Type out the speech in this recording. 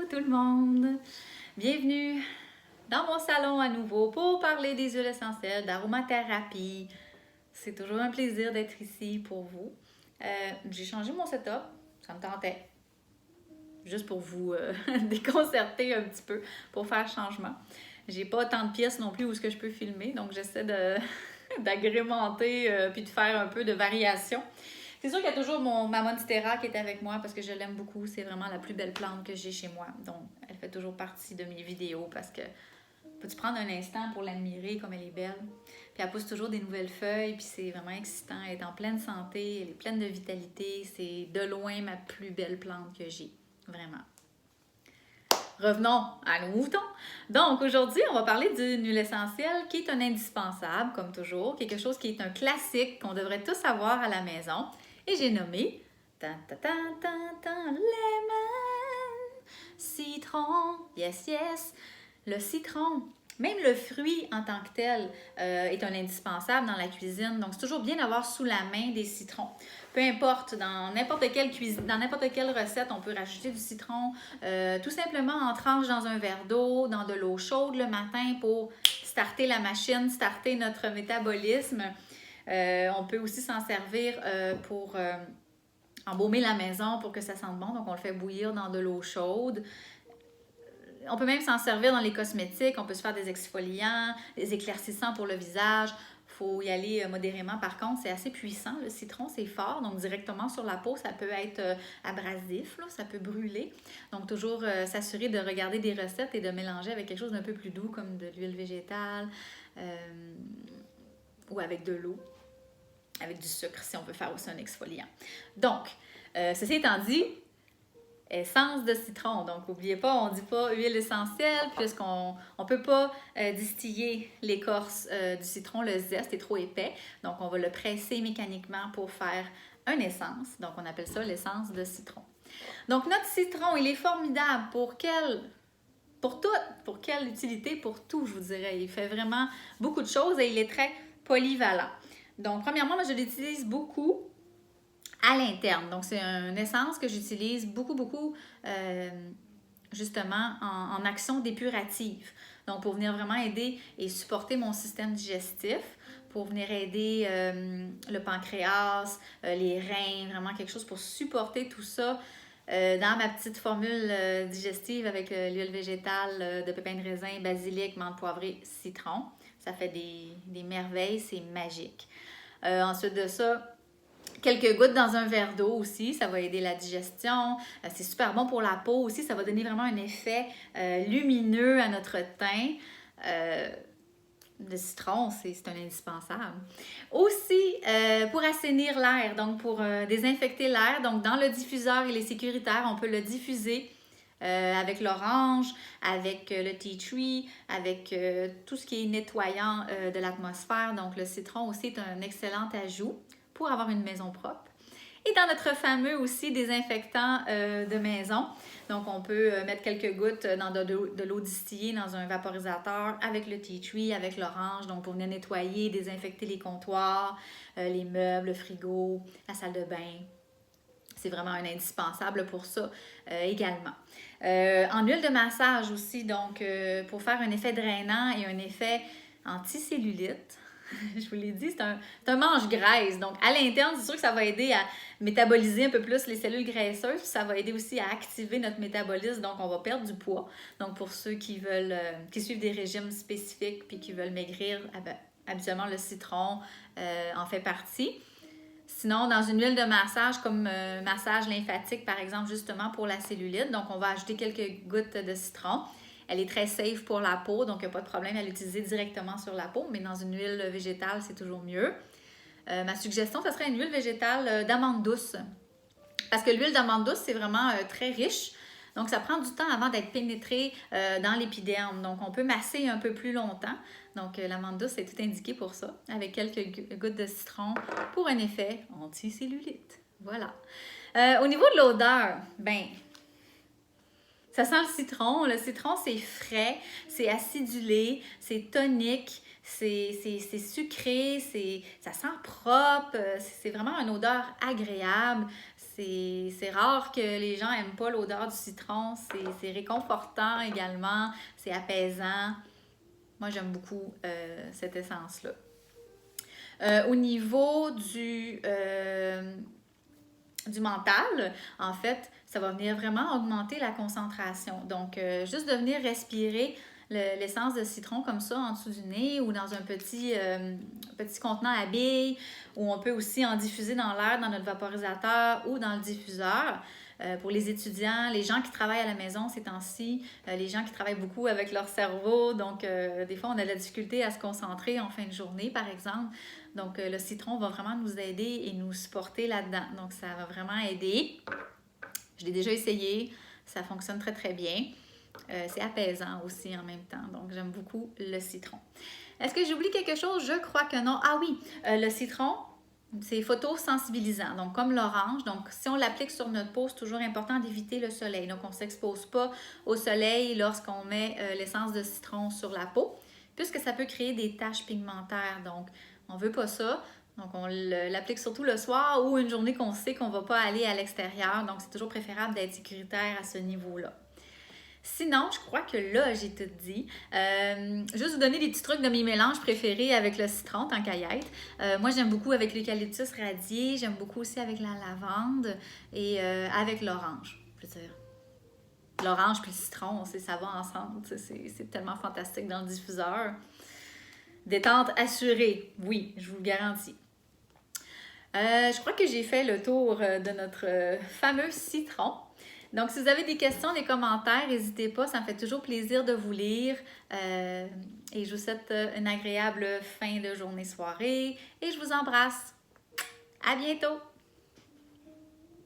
tout le monde! Bienvenue dans mon salon à nouveau pour parler des huiles essentielles, d'aromathérapie. C'est toujours un plaisir d'être ici pour vous. J'ai changé mon setup, ça me tentait. Juste pour vous déconcerter un petit peu, pour faire changement. J'ai pas tant de pièces non plus où ce que je peux filmer, donc j'essaie d'agrémenter puis de faire un peu de variation. C'est sûr qu'il y a toujours ma monstera qui est avec moi parce que je l'aime beaucoup. C'est vraiment la plus belle plante que j'ai chez moi. Donc, elle fait toujours partie de mes vidéos parce que peux-tu prendre un instant pour l'admirer comme elle est belle. Puis elle pousse toujours des nouvelles feuilles, puis c'est vraiment excitant. Elle est en pleine santé, elle est pleine de vitalité. C'est de loin ma plus belle plante que j'ai. Vraiment. Revenons à nos moutons. Donc, aujourd'hui, on va parler d'une huile essentielle qui est un indispensable, comme toujours, quelque chose qui est un classique qu'on devrait tous avoir à la maison. Et j'ai nommé lemon, citron, yes, yes, le citron. Même le fruit en tant que tel est un indispensable dans la cuisine. Donc, c'est toujours bien d'avoir sous la main des citrons. Peu importe, dans n'importe quelle cuisine, dans n'importe quelle recette, on peut rajouter du citron tout simplement en tranche dans un verre d'eau, dans de l'eau chaude le matin pour starter la machine, starter notre métabolisme. On peut aussi s'en servir pour embaumer la maison pour que ça sente bon. Donc, on le fait bouillir dans de l'eau chaude. On peut même s'en servir dans les cosmétiques. On peut se faire des exfoliants, des éclaircissants pour le visage. Il faut y aller modérément. Par contre, c'est assez puissant. Le citron, c'est fort. Donc, directement sur la peau, ça peut être abrasif. Là, ça peut brûler. Donc, toujours s'assurer de regarder des recettes et de mélanger avec quelque chose d'un peu plus doux, comme de l'huile végétale ou avec de l'eau. Avec du sucre, si on veut faire aussi un exfoliant. Donc, ceci étant dit, essence de citron. Donc, n'oubliez pas, on ne dit pas huile essentielle puisqu'on ne peut pas distiller l'écorce du citron. Le zeste est trop épais. Donc, on va le presser mécaniquement pour faire une essence. Donc, on appelle ça l'essence de citron. Donc, notre citron, il est formidable pour quelle utilité? Pour tout, je vous dirais. Il fait vraiment beaucoup de choses et il est très polyvalent. Donc, premièrement, moi, je l'utilise beaucoup à l'interne. Donc, c'est une essence que j'utilise beaucoup, justement, en action dépurative. Donc, pour venir vraiment aider et supporter mon système digestif, pour venir aider le pancréas, les reins, vraiment quelque chose pour supporter tout ça dans ma petite formule digestive avec l'huile végétale de pépins de raisin, basilic, menthe poivrée, citron. Ça fait des merveilles, c'est magique. Ensuite de ça, quelques gouttes dans un verre d'eau aussi, ça va aider la digestion. C'est super bon pour la peau aussi, ça va donner vraiment un effet lumineux à notre teint. Le citron, c'est un indispensable. Aussi, pour assainir l'air, donc pour désinfecter l'air, donc dans le diffuseur, il est sécuritaire, on peut le diffuser avec l'orange, avec le tea tree, avec tout ce qui est nettoyant de l'atmosphère. Donc, le citron aussi est un excellent ajout pour avoir une maison propre. Et dans notre fameux aussi désinfectant de maison, donc on peut mettre quelques gouttes dans de l'eau distillée dans un vaporisateur avec le tea tree, avec l'orange, donc pour venir nettoyer, désinfecter les comptoirs, les meubles, le frigo, la salle de bain. C'est vraiment un indispensable pour ça également. En huile de massage aussi, donc pour faire un effet drainant et un effet anticellulite. Je vous l'ai dit, c'est un mange-graisse. Donc, à l'interne, c'est sûr que ça va aider à métaboliser un peu plus les cellules graisseuses. Ça va aider aussi à activer notre métabolisme. Donc, on va perdre du poids. Donc, pour ceux qui veulent, qui suivent des régimes spécifiques puis qui veulent maigrir, habituellement, le citron en fait partie. Sinon, dans une huile de massage comme massage lymphatique, par exemple, justement pour la cellulite, donc on va ajouter quelques gouttes de citron. Elle est très safe pour la peau, donc il n'y a pas de problème à l'utiliser directement sur la peau, mais dans une huile végétale, c'est toujours mieux. Ma suggestion, ce serait une huile végétale d'amande douce. Parce que l'huile d'amande douce, c'est vraiment très riche. Donc, ça prend du temps avant d'être pénétré dans l'épiderme. Donc, on peut masser un peu plus longtemps. Donc, l'amande douce est tout indiqué pour ça, avec quelques gouttes de citron pour un effet anticellulite. Voilà. Au niveau de l'odeur, ben, ça sent le citron. Le citron, c'est frais, c'est acidulé, c'est tonique, c'est sucré, ça sent propre. C'est vraiment une odeur agréable. C'est rare que les gens n'aiment pas l'odeur du citron. C'est réconfortant également, c'est apaisant. Moi, j'aime beaucoup cette essence-là. Au niveau du mental, en fait, ça va venir vraiment augmenter la concentration. Donc, juste de venir respirer l'essence de citron comme ça en dessous du nez ou dans un petit contenant à billes, ou on peut aussi en diffuser dans l'air, dans notre vaporisateur ou dans le diffuseur. Pour les étudiants, les gens qui travaillent à la maison ces temps-ci, les gens qui travaillent beaucoup avec leur cerveau, donc des fois on a de la difficulté à se concentrer en fin de journée par exemple. Donc le citron va vraiment nous aider et nous supporter là-dedans. Donc ça va vraiment aider. Je l'ai déjà essayé, ça fonctionne très très bien. C'est apaisant aussi en même temps, donc j'aime beaucoup le citron. Est-ce que j'oublie quelque chose? Je crois que non. Ah oui, le citron, c'est photosensibilisant, donc comme l'orange. Donc, si on l'applique sur notre peau, c'est toujours important d'éviter le soleil. Donc, on ne s'expose pas au soleil lorsqu'on met l'essence de citron sur la peau, puisque ça peut créer des taches pigmentaires. Donc, on ne veut pas ça. Donc, on l'applique surtout le soir ou une journée qu'on sait qu'on ne va pas aller à l'extérieur. Donc, c'est toujours préférable d'être sécuritaire à ce niveau-là. Sinon, je crois que là, j'ai tout dit. Juste vous donner des petits trucs de mes mélanges préférés avec le citron, tant qu'à y être. Moi, j'aime beaucoup avec l'eucalyptus radié. J'aime beaucoup aussi avec la lavande et avec l'orange. Je veux dire, l'orange puis le citron, ça va ensemble. C'est tellement fantastique dans le diffuseur. Détente assurée, oui, je vous le garantis. Je crois que j'ai fait le tour de notre fameux citron. Donc, si vous avez des questions, des commentaires, n'hésitez pas, ça me fait toujours plaisir de vous lire. Et je vous souhaite une agréable fin de journée, soirée. Et je vous embrasse. À bientôt!